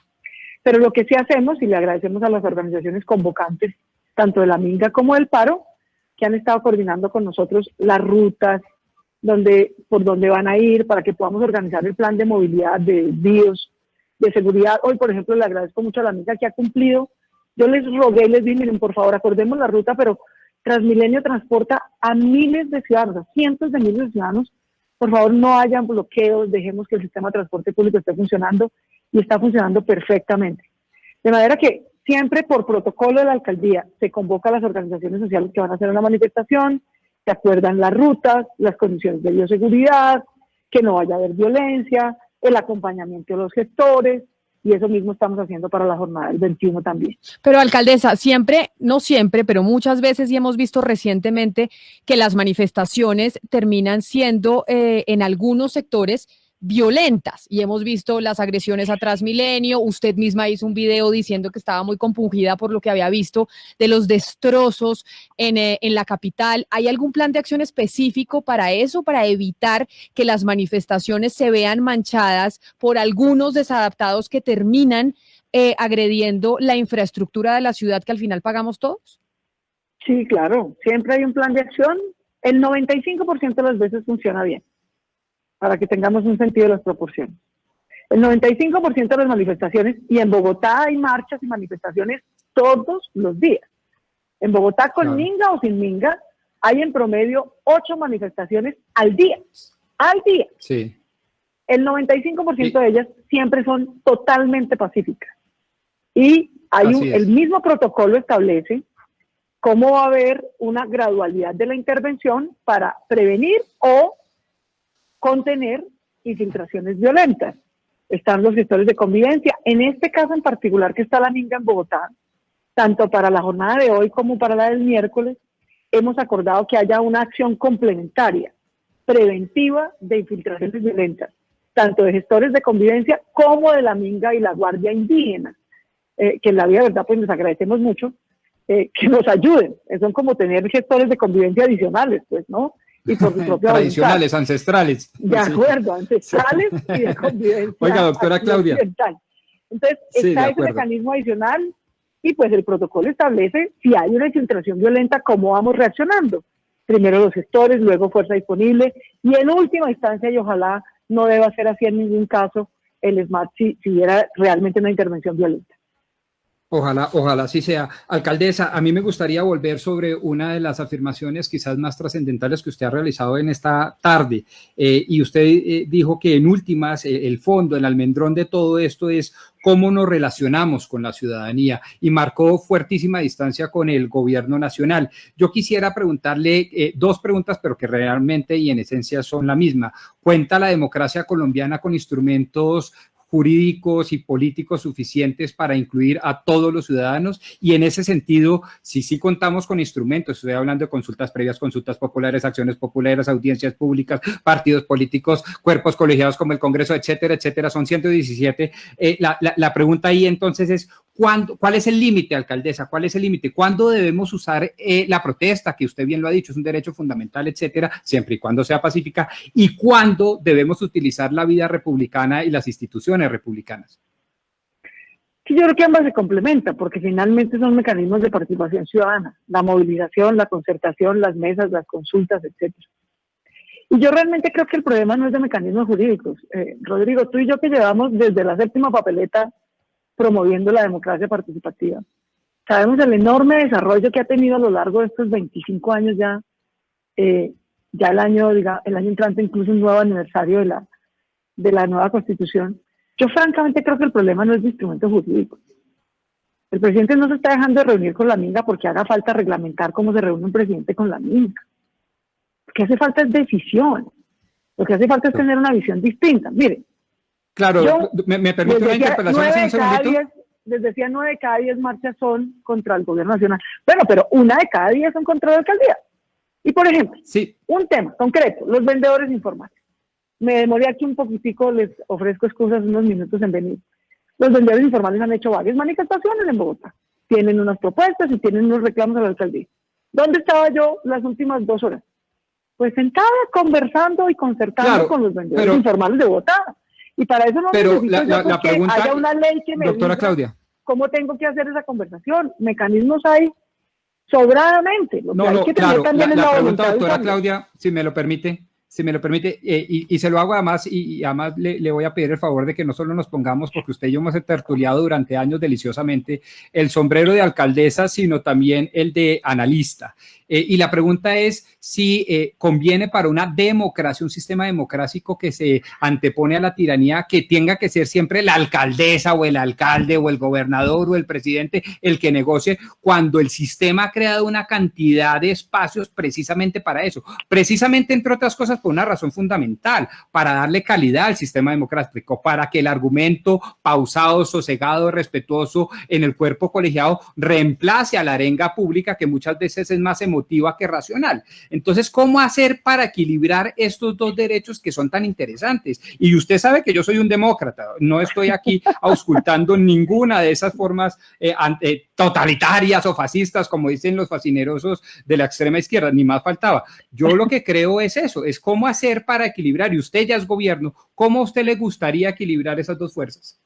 Pero lo que sí hacemos, y le agradecemos a las organizaciones convocantes, tanto de la minga como del paro, que han estado coordinando con nosotros las rutas, por donde van a ir, para que podamos organizar el plan de movilidad, de desvíos, de seguridad. Hoy, por ejemplo, le agradezco mucho a la minga que ha cumplido. Yo les rogué, les dije, miren, por favor, acordemos la ruta, pero Transmilenio transporta a miles de ciudadanos, a cientos de miles de ciudadanos. Por favor, no hayan bloqueos, dejemos que el sistema de transporte público esté funcionando, y está funcionando perfectamente. De manera que siempre por protocolo de la alcaldía se convoca a las organizaciones sociales que van a hacer una manifestación, se acuerdan las rutas, las condiciones de bioseguridad, que no vaya a haber violencia, el acompañamiento de los gestores, y eso mismo estamos haciendo para la jornada del 21 también. Pero alcaldesa, siempre, no siempre, pero muchas veces, y hemos visto recientemente que las manifestaciones terminan siendo en algunos sectores violentas, y hemos visto las agresiones a Transmilenio. Usted misma hizo un video diciendo que estaba muy compungida por lo que había visto de los destrozos en la capital. ¿Hay algún plan de acción específico para eso, para evitar que las manifestaciones se vean manchadas por algunos desadaptados que terminan agrediendo la infraestructura de la ciudad que al final pagamos todos? Sí, claro, siempre hay un plan de acción. El 95% de las veces funciona bien, para que tengamos un sentido de las proporciones. El 95% de las manifestaciones, y en Bogotá hay marchas y manifestaciones todos los días. En Bogotá, con minga o sin minga, hay en promedio 8 manifestaciones al día. Al día. Sí. El 95% de ellas siempre son totalmente pacíficas. Y hay el mismo protocolo establece cómo va a haber una gradualidad de la intervención para prevenir o contener infiltraciones violentas. Están los gestores de convivencia. En este caso en particular que está la minga en Bogotá, tanto para la jornada de hoy como para la del miércoles, hemos acordado que haya una acción complementaria, preventiva de infiltraciones violentas, tanto de gestores de convivencia como de la minga y la guardia indígena, que en la vida verdad pues les agradecemos mucho, que nos ayuden. Son como tener gestores de convivencia adicionales, pues, ¿no? Y por su propia tradicionales, voluntad. Ancestrales. De acuerdo, ancestrales y de convivencia. Oiga, doctora Claudia. Entonces, Sí, está ese mecanismo adicional, y pues el protocolo establece si hay una infiltración violenta, cómo vamos reaccionando. Primero los gestores, luego fuerza disponible, y en última instancia, y ojalá no deba ser así en ningún caso, el SMAT si hubiera realmente una intervención violenta. Ojalá así sea. Alcaldesa, a mí me gustaría volver sobre una de las afirmaciones quizás más trascendentales que usted ha realizado en esta tarde. Y usted dijo que en últimas, el fondo, el almendrón de todo esto es cómo nos relacionamos con la ciudadanía, y marcó fuertísima distancia con el gobierno nacional. Yo quisiera preguntarle 2 preguntas, pero que realmente y en esencia son la misma. ¿Cuenta la democracia colombiana con instrumentos jurídicos y políticos suficientes para incluir a todos los ciudadanos? Y en ese sentido, si sí contamos con instrumentos, estoy hablando de consultas previas, consultas populares, acciones populares, audiencias públicas, partidos políticos, cuerpos colegiados como el Congreso, etcétera, etcétera, son 117. La pregunta ahí entonces es, ¿cuál es el límite, alcaldesa? ¿Cuál es el límite? ¿Cuándo debemos usar la protesta, que usted bien lo ha dicho, es un derecho fundamental, etcétera, siempre y cuando sea pacífica? ¿Y cuándo debemos utilizar la vida republicana y las instituciones republicanas? Sí, yo creo que ambas se complementan, porque finalmente son mecanismos de participación ciudadana, la movilización, la concertación, las mesas, las consultas, etcétera. Y yo realmente creo que el problema no es de mecanismos jurídicos. Rodrigo, tú y yo, que llevamos desde la 7ª papeleta promoviendo la democracia participativa, sabemos el enorme desarrollo que ha tenido a lo largo de estos 25 años ya. Ya el año entrante, incluso un nuevo aniversario de la nueva Constitución. Yo francamente creo que el problema no es de instrumentos jurídicos. El presidente no se está dejando de reunir con la minga porque haga falta reglamentar cómo se reúne un presidente con la minga. Lo que hace falta es decisión. Lo que hace falta es tener una visión distinta. Mire, Claro, Yo me permite una interpelación hace un segundito. Les decía 9 de cada 10 marchas son contra el gobierno nacional. Bueno, pero 1 de cada 10 son contra la alcaldía. Y por ejemplo, sí, un tema concreto, los vendedores informales. Me demoré aquí un poquitico, les ofrezco excusas unos minutos en venir. Los vendedores informales han hecho varias manifestaciones en Bogotá. Tienen unas propuestas y tienen unos reclamos a la alcaldía. ¿Dónde estaba yo las últimas 2 horas? Pues sentada, conversando y concertando con los vendedores informales de Bogotá. Y para eso no necesito la pregunta, haya una ley que me doctora diga Claudia, cómo tengo que hacer esa conversación. Mecanismos hay sobradamente. Lo que hay que tener también es la pregunta, doctora Claudia, si me lo permite, y se lo hago además, y además le voy a pedir el favor de que no solo nos pongamos, porque usted y yo hemos tertuliado durante años deliciosamente, el sombrero de alcaldesa, sino también el de analista. Y la pregunta es si conviene para una democracia, un sistema democrático que se antepone a la tiranía, que tenga que ser siempre la alcaldesa o el alcalde o el gobernador o el presidente el que negocie, cuando el sistema ha creado una cantidad de espacios precisamente para eso, precisamente entre otras cosas por una razón fundamental, para darle calidad al sistema democrático, para que el argumento pausado, sosegado, respetuoso en el cuerpo colegiado reemplace a la arenga pública, que muchas veces es más emotiva que racional. Entonces, ¿cómo hacer para equilibrar estos dos derechos que son tan interesantes? Y usted sabe que yo soy un demócrata, no estoy aquí auscultando ninguna de esas formas totalitarias o fascistas, como dicen los fascinerosos de la extrema izquierda, ni más faltaba. Yo lo que creo es eso, es cómo hacer para equilibrar, y usted ya es gobierno, ¿cómo a usted le gustaría equilibrar esas dos fuerzas?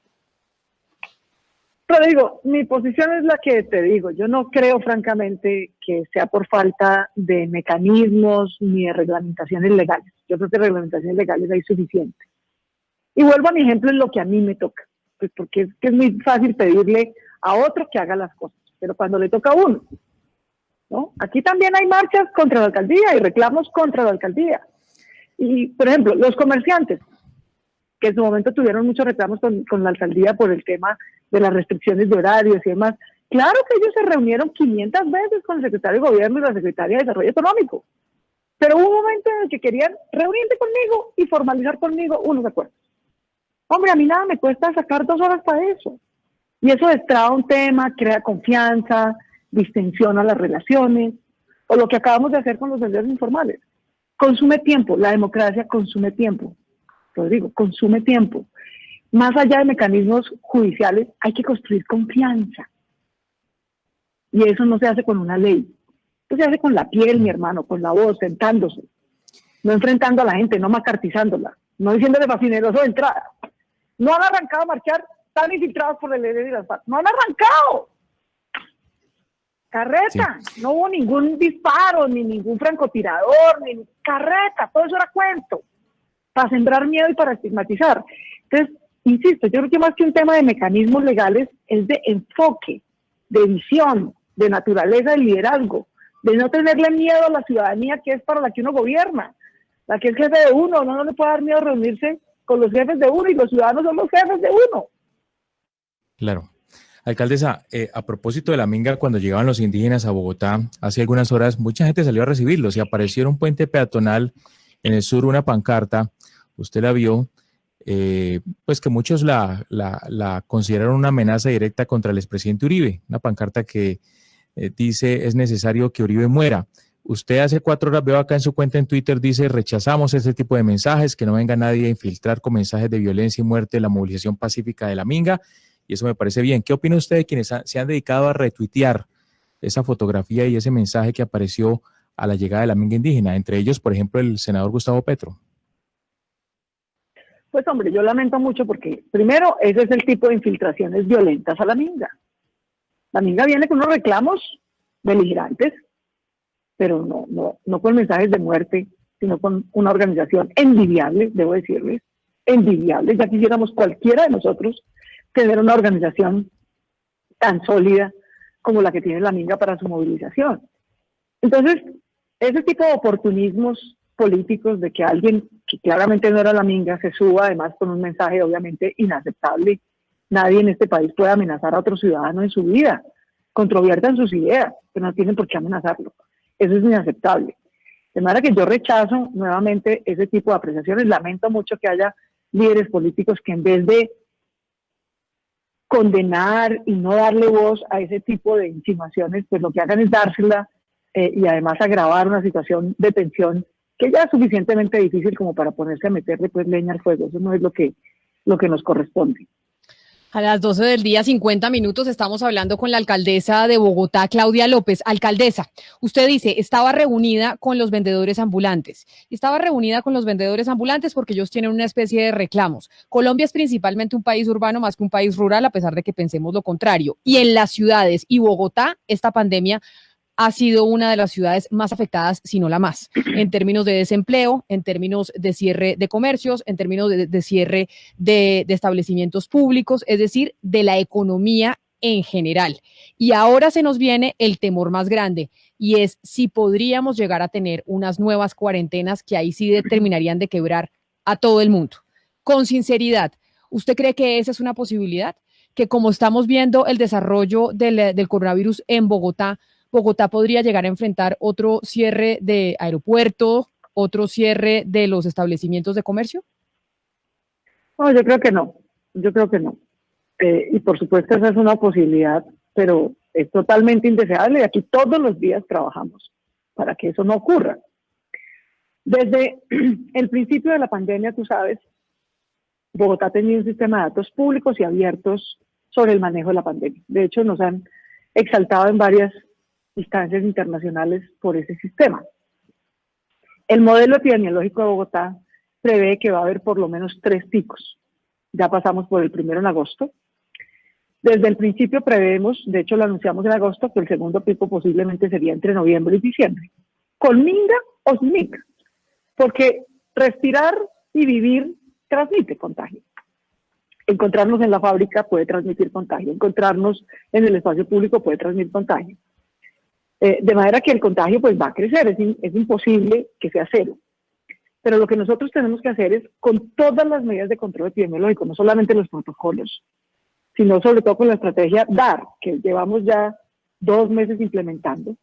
Rodrigo, mi posición es la que te digo. Yo no creo, francamente, que sea por falta de mecanismos ni de reglamentaciones legales. Yo creo que reglamentaciones legales hay suficientes. Y vuelvo a mi ejemplo en lo que a mí me toca, pues porque es muy fácil pedirle a otro que haga las cosas, pero cuando le toca a uno, ¿no? Aquí también hay marchas contra la alcaldía y reclamos contra la alcaldía. Y, por ejemplo, los comerciantes, que en su momento tuvieron muchos reclamos con la alcaldía por el tema de las restricciones de horarios y demás. Claro que ellos se reunieron 500 veces con el secretario de Gobierno y la secretaria de Desarrollo Económico, pero hubo un momento en el que querían reunirse conmigo y formalizar conmigo unos acuerdos. Hombre, a mí nada me cuesta sacar 2 horas para eso. Y eso destraba un tema, crea confianza, distensiona las relaciones, o lo que acabamos de hacer con los vendedores informales. Consume tiempo, la democracia consume tiempo. Rodrigo, consume tiempo. Más allá de mecanismos judiciales, hay que construir confianza. Y eso no se hace con una ley. Eso se hace con la piel, mi hermano, con la voz, sentándose. No enfrentando a la gente, no macartizándola. No diciéndole fascineroso de entrada. No han arrancado a marchar, están infiltrados por el ELN y las FARC. ¡No han arrancado! Carreta. Sí. No hubo ningún disparo, ni ningún francotirador, ni carreta. Todo eso era cuento. Para sembrar miedo y para estigmatizar. Entonces, insisto, yo creo que más que un tema de mecanismos legales es de enfoque, de visión, de naturaleza del liderazgo, de no tenerle miedo a la ciudadanía que es para la que uno gobierna, la que es jefe de uno. No le puede dar miedo reunirse con los jefes de uno y los ciudadanos son los jefes de uno. Claro. Alcaldesa, a propósito de la minga, cuando llegaban los indígenas a Bogotá, hace algunas horas, mucha gente salió a recibirlos y apareció en un puente peatonal en el sur una pancarta, usted la vio, pues que muchos la consideraron una amenaza directa contra el expresidente Uribe, una pancarta que dice es necesario que Uribe muera. Usted hace 4 horas, veo acá en su cuenta en Twitter, dice rechazamos este tipo de mensajes, que no venga nadie a infiltrar con mensajes de violencia y muerte la movilización pacífica de la minga, y eso me parece bien. ¿Qué opina usted de quienes se han dedicado a retuitear esa fotografía y ese mensaje que apareció a la llegada de la minga indígena? Entre ellos, por ejemplo, el senador Gustavo Petro. Pues hombre, yo lamento mucho porque, primero, ese es el tipo de infiltraciones violentas a la minga. La minga viene con unos reclamos beligerantes, pero no con mensajes de muerte, sino con una organización envidiable, debo decirles, envidiable. Ya quisiéramos cualquiera de nosotros tener una organización tan sólida como la que tiene la minga para su movilización. Entonces, ese tipo de oportunismos políticos de que alguien que claramente no era la minga se suba además con un mensaje obviamente inaceptable. Nadie en este país puede amenazar a otro ciudadano en su vida. Controviertan sus ideas, pero no tienen por qué amenazarlo. Eso es inaceptable. De manera que yo rechazo nuevamente ese tipo de apreciaciones. Lamento mucho que haya líderes políticos que en vez de condenar y no darle voz a ese tipo de insinuaciones, pues lo que hagan es dársela y además agravar una situación de tensión que ya es suficientemente difícil como para ponerse a meterle pues leña al fuego. Eso no es lo que nos corresponde. A las 12 del día, 50 minutos, estamos hablando con la alcaldesa de Bogotá, Claudia López. Alcaldesa, usted dice, estaba reunida con los vendedores ambulantes. Estaba reunida con los vendedores ambulantes porque ellos tienen una especie de reclamos. Colombia es principalmente un país urbano más que un país rural, a pesar de que pensemos lo contrario. Y en las ciudades y Bogotá, esta pandemia ha sido una de las ciudades más afectadas, si no la más, en términos de desempleo, en términos de cierre de comercios, en términos de cierre de establecimientos públicos, es decir, de la economía en general. Y ahora se nos viene el temor más grande, y es si podríamos llegar a tener unas nuevas cuarentenas que ahí sí determinarían de quebrar a todo el mundo. Con sinceridad, ¿usted cree que esa es una posibilidad? Que como estamos viendo el desarrollo del coronavirus en Bogotá podría llegar a enfrentar otro cierre de aeropuerto, otro cierre de los establecimientos de comercio? No, yo creo que no. Y por supuesto esa es una posibilidad, pero es totalmente indeseable y aquí todos los días trabajamos para que eso no ocurra. Desde el principio de la pandemia, tú sabes, Bogotá ha tenido un sistema de datos públicos y abiertos sobre el manejo de la pandemia. De hecho, nos han exaltado en varias instancias internacionales por ese sistema. El modelo epidemiológico de Bogotá prevé que va a haber por lo menos 3 picos. Ya pasamos por el primero en agosto. Desde el principio prevemos, de hecho lo anunciamos en agosto, que el segundo pico posiblemente sería entre noviembre y diciembre. Con minga o sin minga. Porque respirar y vivir transmite contagio. Encontrarnos en la fábrica puede transmitir contagio. Encontrarnos en el espacio público puede transmitir contagio. De manera que el contagio pues va a crecer, es imposible que sea cero. Pero lo que nosotros tenemos que hacer es, con todas las medidas de control epidemiológico, no solamente los protocolos, sino sobre todo con la estrategia DAR, que llevamos ya 2 meses implementando.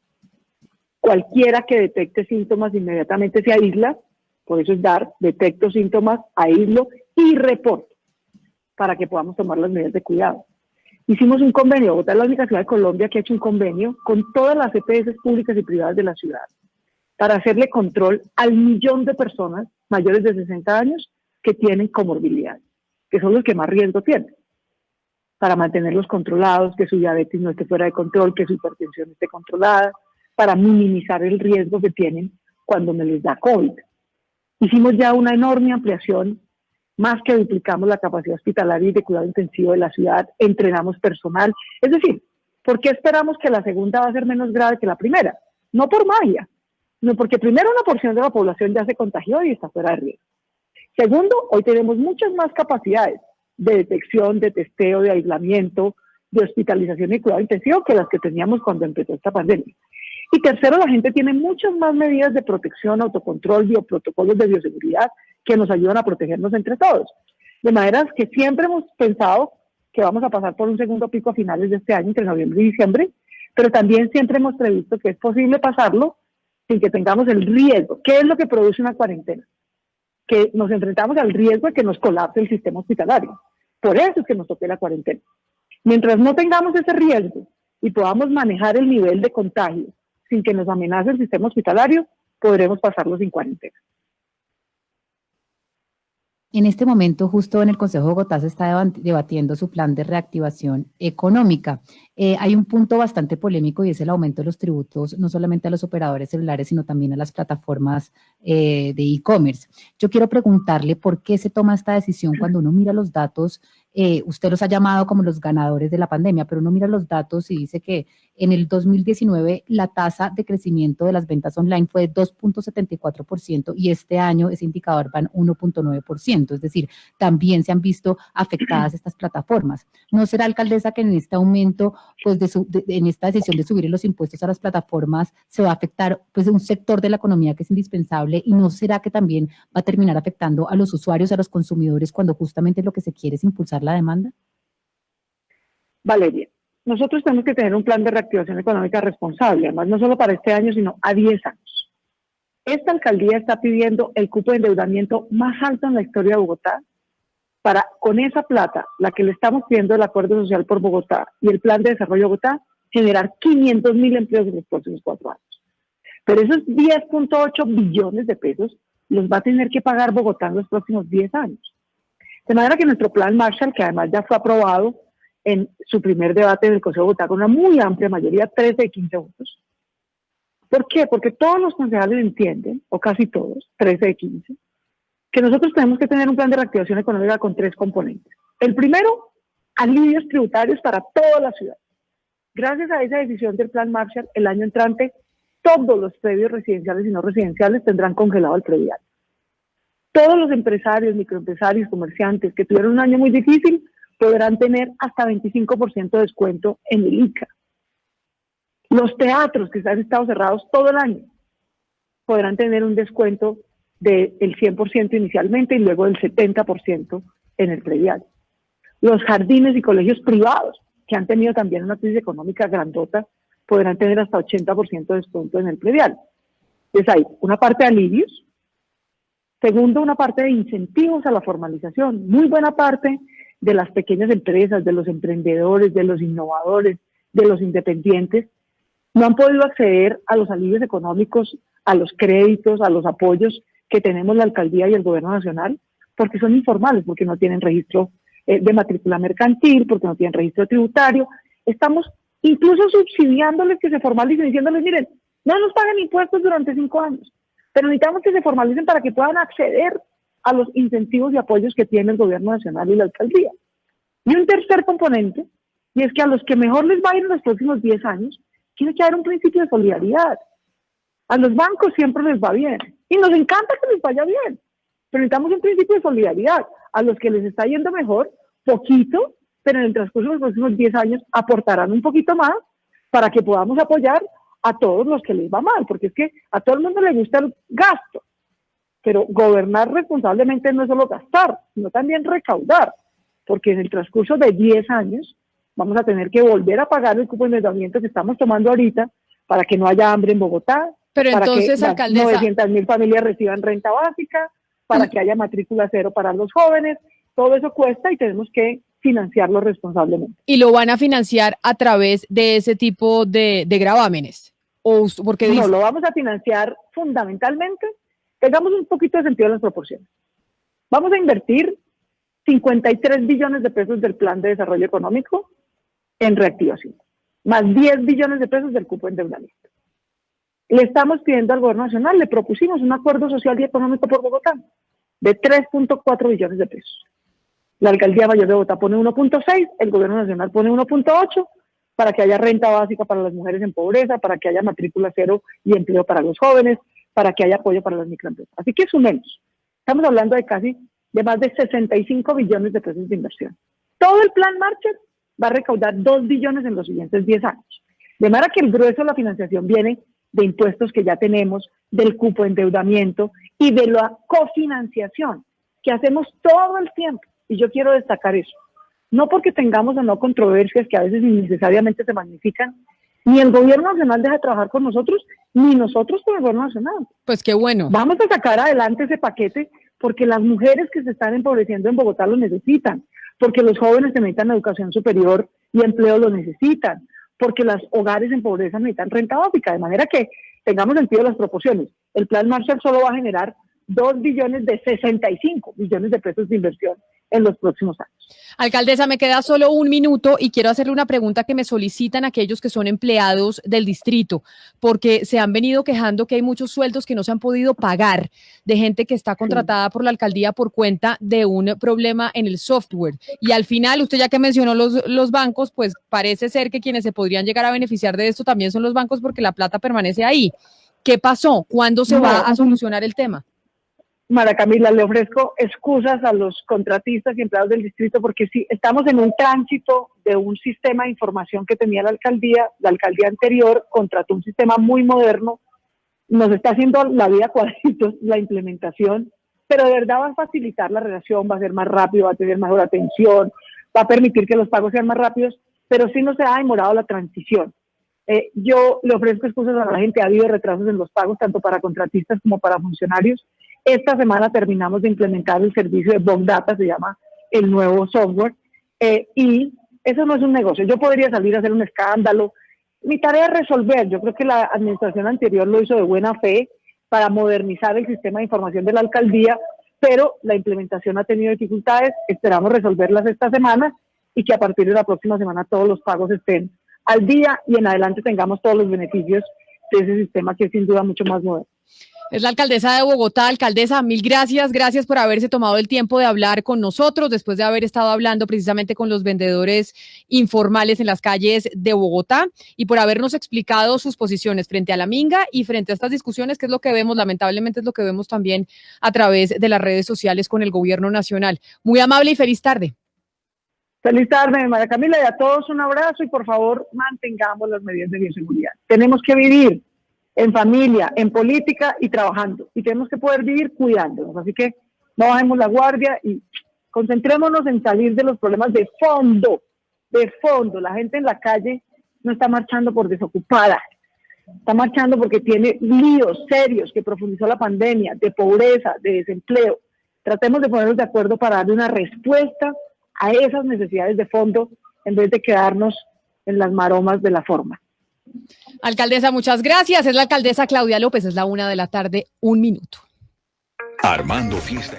Cualquiera que detecte síntomas inmediatamente se aísla, por eso es DAR, detecto síntomas, aíslo y reporto, para que podamos tomar las medidas de cuidado. Hicimos un convenio, Bogotá es la única ciudad de Colombia que ha hecho un convenio con todas las EPS públicas y privadas de la ciudad para hacerle control al 1.000.000 de personas mayores de 60 años que tienen comorbilidades, que son los que más riesgo tienen, para mantenerlos controlados, que su diabetes no esté fuera de control, que su hipertensión esté controlada, para minimizar el riesgo que tienen cuando me les da COVID. Hicimos ya una enorme ampliación, más que duplicamos la capacidad hospitalaria y de cuidado intensivo de la ciudad, entrenamos personal. Es decir, ¿por qué esperamos que la segunda va a ser menos grave que la primera? No por magia, sino porque primero una porción de la población ya se contagió y está fuera de riesgo. Segundo, hoy tenemos muchas más capacidades de detección, de testeo, de aislamiento, de hospitalización y cuidado intensivo que las que teníamos cuando empezó esta pandemia. Y tercero, la gente tiene muchas más medidas de protección, autocontrol, bioprotocolos de bioseguridad que nos ayudan a protegernos entre todos. De manera que siempre hemos pensado que vamos a pasar por un segundo pico a finales de este año, entre noviembre y diciembre, pero también siempre hemos previsto que es posible pasarlo sin que tengamos el riesgo. ¿Qué es lo que produce una cuarentena? Que nos enfrentamos al riesgo de que nos colapse el sistema hospitalario. Por eso es que nos toque la cuarentena. Mientras no tengamos ese riesgo y podamos manejar el nivel de contagio sin que nos amenace el sistema hospitalario, podremos pasarlo sin cuarentena. En este momento, justo en el Consejo de Bogotá se está debatiendo su plan de reactivación económica. Hay un punto bastante polémico y es el aumento de los tributos, no solamente a los operadores celulares, sino también a las plataformas de e-commerce. Yo quiero preguntarle por qué se toma esta decisión cuando uno mira los datos. Usted los ha llamado como los ganadores de la pandemia, pero uno mira los datos y dice que en el 2019 la tasa de crecimiento de las ventas online fue de 2.74% y este año ese indicador va en 1.9%, es decir, también se han visto afectadas estas plataformas. ¿No será, alcaldesa, que en este aumento, pues en esta decisión de subir los impuestos a las plataformas se va a afectar pues un sector de la economía que es indispensable y no será que también va a terminar afectando a los usuarios, a los consumidores, cuando justamente lo que se quiere es impulsar la demanda? Valeria, nosotros tenemos que tener un plan de reactivación económica responsable, además no solo para este año, sino a 10 años. Esta alcaldía está pidiendo el cupo de endeudamiento más alto en la historia de Bogotá con esa plata, la que le estamos pidiendo el Acuerdo Social por Bogotá y el Plan de Desarrollo de Bogotá, generar 500.000 empleos en los próximos 4 años. Pero esos 10.8 billones de pesos los va a tener que pagar Bogotá en los próximos 10 años. De manera que nuestro plan Marshall, que además ya fue aprobado en su primer debate del Consejo de Bogotá con una muy amplia mayoría, 13 de 15 votos. ¿Por qué? Porque todos los concejales entienden, o casi todos, 13 de 15, que nosotros tenemos que tener un plan de reactivación económica con 3 componentes. El primero, alivios tributarios para toda la ciudad. Gracias a esa decisión del plan Marshall, el año entrante, todos los predios residenciales y no residenciales tendrán congelado el predial. Todos los empresarios, microempresarios, comerciantes que tuvieron un año muy difícil podrán tener hasta 25% de descuento en el ICA. Los teatros que han estado cerrados todo el año podrán tener un descuento del 100% inicialmente y luego del 70% en el predial. Los jardines y colegios privados, que han tenido también una crisis económica grandota, podrán tener hasta 80% de descuento en el predial. Entonces hay una parte de alivios, segundo, una parte de incentivos a la formalización, muy buena parte de las pequeñas empresas, de los emprendedores, de los innovadores, de los independientes, no han podido acceder a los alivios económicos, a los créditos, a los apoyos que tenemos la alcaldía y el gobierno nacional, porque son informales, porque no tienen registro de matrícula mercantil, porque no tienen registro tributario. Estamos incluso subsidiándoles que se formalicen, diciéndoles, miren, no nos paguen impuestos durante 5 años, pero necesitamos que se formalicen para que puedan acceder a los incentivos y apoyos que tiene el gobierno nacional y la alcaldía. Y un tercer componente, y es que a los que mejor les va a ir en los próximos 10 años, tiene que haber un principio de solidaridad. A los bancos siempre les va bien, y nos encanta que les vaya bien, pero necesitamos un principio de solidaridad. A los que les está yendo mejor, poquito, pero en el transcurso de los próximos 10 años aportarán un poquito más para que podamos apoyar a todos los que les va mal, porque es que a todo el mundo le gusta el gasto, pero gobernar responsablemente no es solo gastar, sino también recaudar, porque en el transcurso de 10 años vamos a tener que volver a pagar el cupo de endeudamiento que estamos tomando ahorita para que no haya hambre en Bogotá, pero para entonces, que alcaldesa, 900.000 familias reciban renta básica, para que haya matrícula cero para los jóvenes. Todo eso cuesta y tenemos que financiarlo responsablemente. ¿Y lo van a financiar a través de ese tipo de gravámenes? Porque no, lo vamos a financiar fundamentalmente, tengamos un poquito de sentido en las proporciones. Vamos a invertir 53 billones de pesos del Plan de Desarrollo Económico en reactivación, más 10 billones de pesos del cupo de endeudamiento. Le estamos pidiendo al gobierno nacional, le propusimos un acuerdo social y económico por Bogotá de 3.4 billones de pesos. La alcaldía mayor de Bogotá pone 1.6, el gobierno nacional pone 1.8 para que haya renta básica para las mujeres en pobreza, para que haya matrícula cero y empleo para los jóvenes, para que haya apoyo para las microempresas. Así que sumemos. Estamos hablando de más de 65 billones de pesos de inversión. Todo el plan Marshall va a recaudar 2 billones en los siguientes 10 años. De manera que el grueso de la financiación viene de impuestos que ya tenemos, del cupo de endeudamiento y de la cofinanciación que hacemos todo el tiempo. Y yo quiero destacar eso. No porque tengamos o no controversias que a veces innecesariamente se magnifican, ni el gobierno nacional deja de trabajar con nosotros, ni nosotros con el gobierno nacional. Pues qué bueno. Vamos a sacar adelante ese paquete porque las mujeres que se están empobreciendo en Bogotá lo necesitan, porque los jóvenes que necesitan educación superior y empleo lo necesitan, porque los hogares en pobreza necesitan renta básica, de manera que tengamos sentido de las proporciones. El plan Marshall solo va a generar 2 billones de 65 billones de pesos de inversión en los próximos años. Alcaldesa, me queda solo un minuto y quiero hacerle una pregunta que me solicitan aquellos que son empleados del distrito, porque se han venido quejando que hay muchos sueldos que no se han podido pagar de gente que está contratada por la alcaldía por cuenta de un problema en el software. Y al final, usted ya que mencionó los bancos, pues parece ser que quienes se podrían llegar a beneficiar de esto también son los bancos porque la plata permanece ahí. ¿Qué pasó? ¿Cuándo se va a solucionar el tema? Mara Camila, le ofrezco excusas a los contratistas y empleados del distrito porque sí, estamos en un tránsito de un sistema de información que tenía la alcaldía anterior contrató un sistema muy moderno, nos está haciendo la vida cuadritos la implementación, pero de verdad va a facilitar la relación, va a ser más rápido, va a tener mejor atención, va a permitir que los pagos sean más rápidos, pero sí no se ha demorado la transición. Yo le ofrezco excusas a la gente, ha habido retrasos en los pagos tanto para contratistas como para funcionarios. Esta semana terminamos de implementar el servicio de Bog Data, se llama el nuevo software, y eso no es un negocio. Yo podría salir a hacer un escándalo. Mi tarea es resolver. Yo creo que la administración anterior lo hizo de buena fe para modernizar el sistema de información de la alcaldía, pero la implementación ha tenido dificultades. Esperamos resolverlas esta semana y que a partir de la próxima semana todos los pagos estén al día y en adelante tengamos todos los beneficios de ese sistema que es sin duda mucho más moderno. Es la alcaldesa de Bogotá. Alcaldesa, mil gracias. Gracias por haberse tomado el tiempo de hablar con nosotros después de haber estado hablando precisamente con los vendedores informales en las calles de Bogotá y por habernos explicado sus posiciones frente a la minga y frente a estas discusiones, que es lo que vemos, lamentablemente es lo que vemos también a través de las redes sociales con el gobierno nacional. Muy amable y feliz tarde. Feliz tarde, María Camila, y a todos un abrazo y por favor mantengamos las medidas de bioseguridad. Tenemos que vivir en familia, en política y trabajando. Y tenemos que poder vivir cuidándonos. Así que no bajemos la guardia y concentrémonos en salir de los problemas de fondo. De fondo. La gente en la calle no está marchando por desocupada. Está marchando porque tiene líos serios que profundizó la pandemia, de pobreza, de desempleo. Tratemos de ponernos de acuerdo para darle una respuesta a esas necesidades de fondo en vez de quedarnos en las maromas de la forma. Alcaldesa, muchas gracias. Es la alcaldesa Claudia López, es la 1:00 PM, 1 minuto. Armando Fiesta.